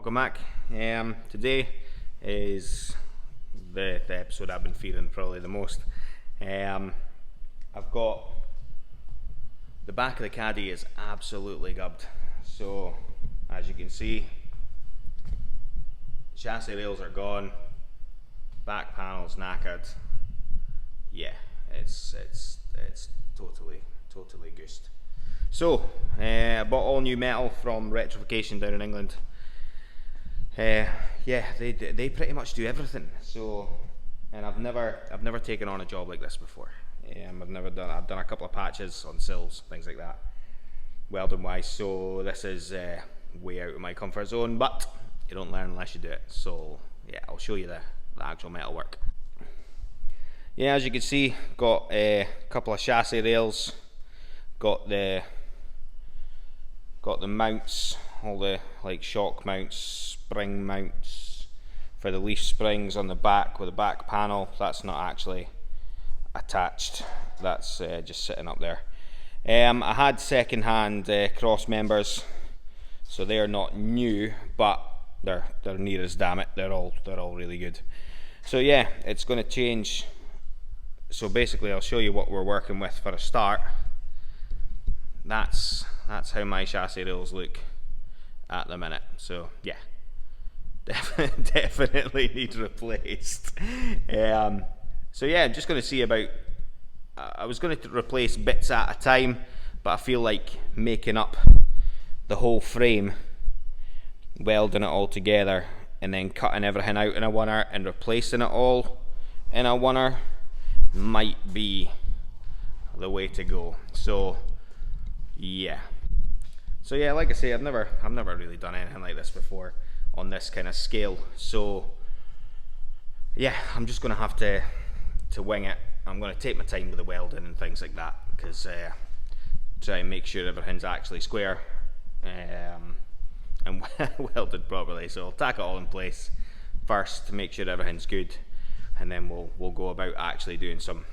Welcome back. Today is the episode I've been feeling probably the most. I've got the back of the caddy is absolutely gubbed. So as you can see, chassis rails are gone, back panel's knackered. Yeah, it's totally goosed. So I bought all new metal from Retrofication down in England. Yeah, they pretty much do everything. So, and I've never taken on a job like this before. I've done a couple of patches on sills, things like that, welding wise. So this is way out of my comfort zone, but you don't learn unless you do it. So yeah, I'll show you the actual metal work. Yeah, as you can see, got a couple of chassis rails, got the mounts, all the like shock mounts, spring mounts for the leaf springs on the back with the back panel. That's not actually attached, that's just sitting up there. I had second-hand cross members, so they're not new, but they're near as damn it. They're all really good. So yeah, it's going to change. So basically, I'll show you what we're working with for a start. That's how my chassis rails look at the minute. So yeah, definitely need replaced. So yeah, I'm just going to see about. I was going to replace bits at a time, but I feel like making up the whole frame, welding it all together, and then cutting everything out in a oneer and replacing it all in a oneer might be the way to go. So yeah. So yeah, like I say, I've never really done anything like this before on this kind of scale. So yeah, I'm just gonna have to wing it. I'm gonna take my time with the welding and things like that, because try and make sure everything's actually square and welded properly. So I'll tack it all in place first to make sure everything's good, and then we'll go about actually doing some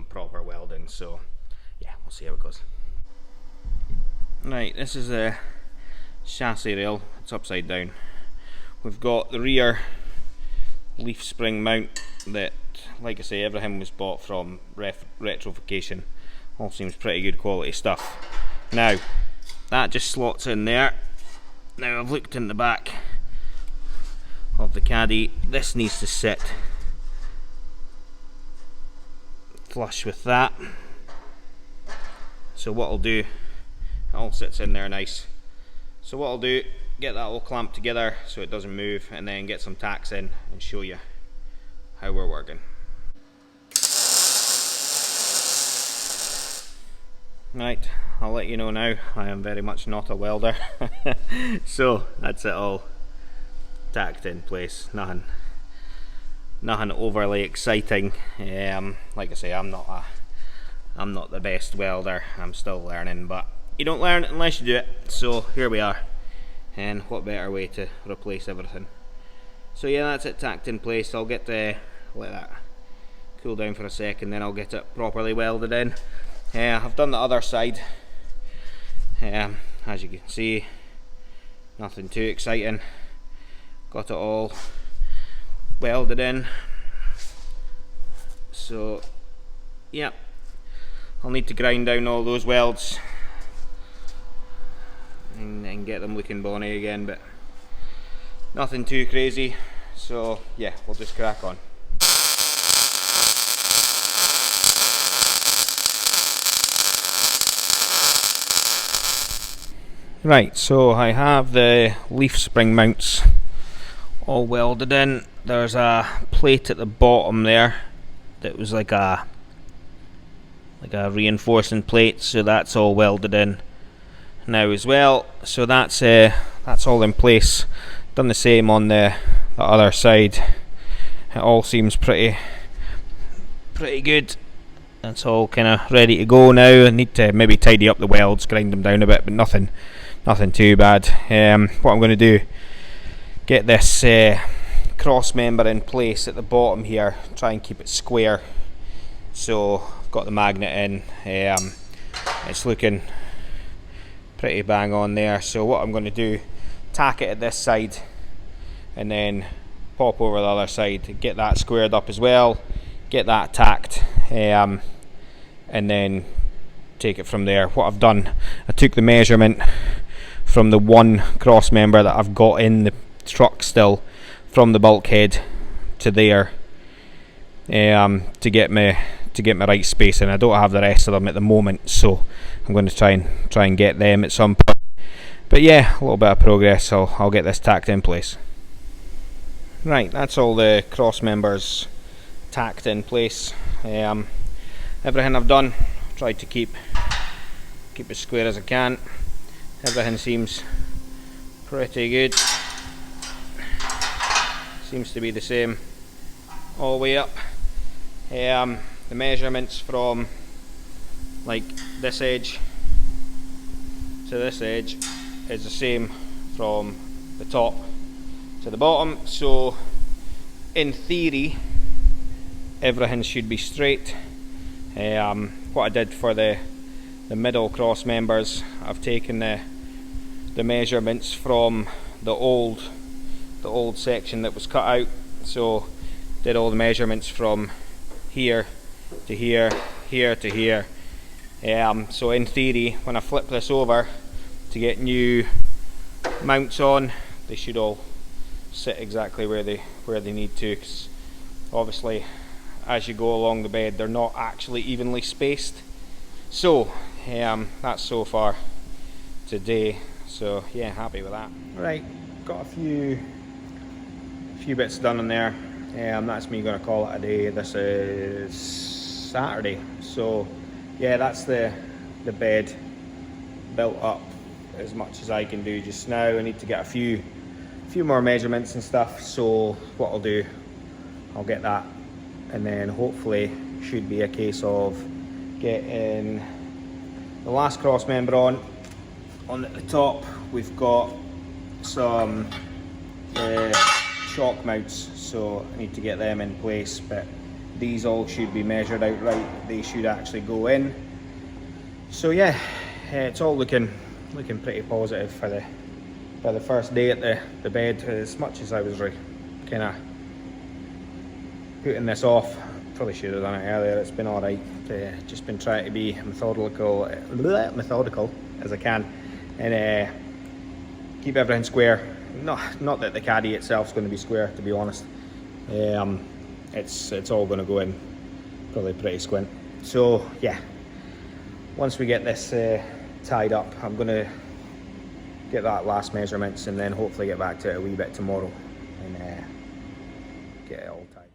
proper welding. So yeah, we'll see how it goes. Right, this is a chassis rail. It's upside down. We've got the rear leaf spring mount that, like I say, everything was bought from Retrofication. All seems pretty good quality stuff. Now, that just slots in there. Now I've looked in the back of the caddy. This needs to sit flush with that. So what I'll do, it all sits in there nice. So what I'll do, get that all clamped together so it doesn't move, and then get some tacks in and show you how we're working. Right, I'll let you know now, I am very much not a welder. So that's it all tacked in place. Nothing overly exciting. Like I say, I'm not the best welder. I'm still learning, but you don't learn unless you do it. So here we are, and what better way to replace everything. So yeah, that's it tacked in place. I'll get let that cool down for a second, then I'll get it properly welded in. I've done the other side. As you can see, nothing too exciting. Got it all welded in. So yeah, I'll need to grind down all those welds and get them looking bonny again, but nothing too crazy. So yeah, we'll just crack on. Right, so I have the leaf spring mounts all welded in. There's a plate at the bottom there that was like a reinforcing plate, so that's all welded in now as well. So that's all in place. Done the same on the other side. It all seems pretty good. That's all kind of ready to go now. I need to maybe tidy up the welds, grind them down a bit, but nothing too bad. What I'm going to do, get this cross member in place at the bottom here, try and keep it square. So I've got the magnet in, it's looking pretty bang on there. So what I'm going to do, tack it at this side and then pop over the other side, get that squared up as well, get that tacked, and then take it from there. What I've done, I took the measurement from the one cross member that I've got in the truck still, from the bulkhead to there, to get my right spacing. I don't have the rest of them at the moment, so I'm going to try and get them at some point. But yeah, a little bit of progress, so I'll get this tacked in place. Right, that's all the cross members tacked in place. Everything I've done, tried to keep as square as I can. Everything seems pretty good. Seems to be the same all the way up. The measurements from like this edge to this edge is the same from the top to the bottom, so in theory everything should be straight. What I did for the middle cross members, I've taken the measurements from the old section that was cut out, so did all the measurements from here to here, here to here. So in theory, when I flip this over to get new mounts on, they should all sit exactly where they need to, because obviously as you go along the bed they're not actually evenly spaced. So that's so far today, so yeah, happy with that. Right, got a few bits done in there. That's me going to call it a day. This is Saturday, so yeah, that's the bed built up as much as I can do just now. I need to get a few more measurements and stuff, so what I'll do, I'll get that, and then hopefully should be a case of getting the last cross member on at the top. We've got some shock mounts, so I need to get them in place, but these all should be measured out right. They should actually go in. So yeah, it's all looking pretty positive for the first day at the bed. As much as I was kind of putting this off, probably should have done it earlier. It's been alright. Just been trying to be methodical as I can, and keep everything square. Not that the caddy itself is going to be square, to be honest. It's all going to go in probably pretty squint. So yeah, once we get this tied up, I'm going to get that last measurements and then hopefully get back to it a wee bit tomorrow and get it all tied.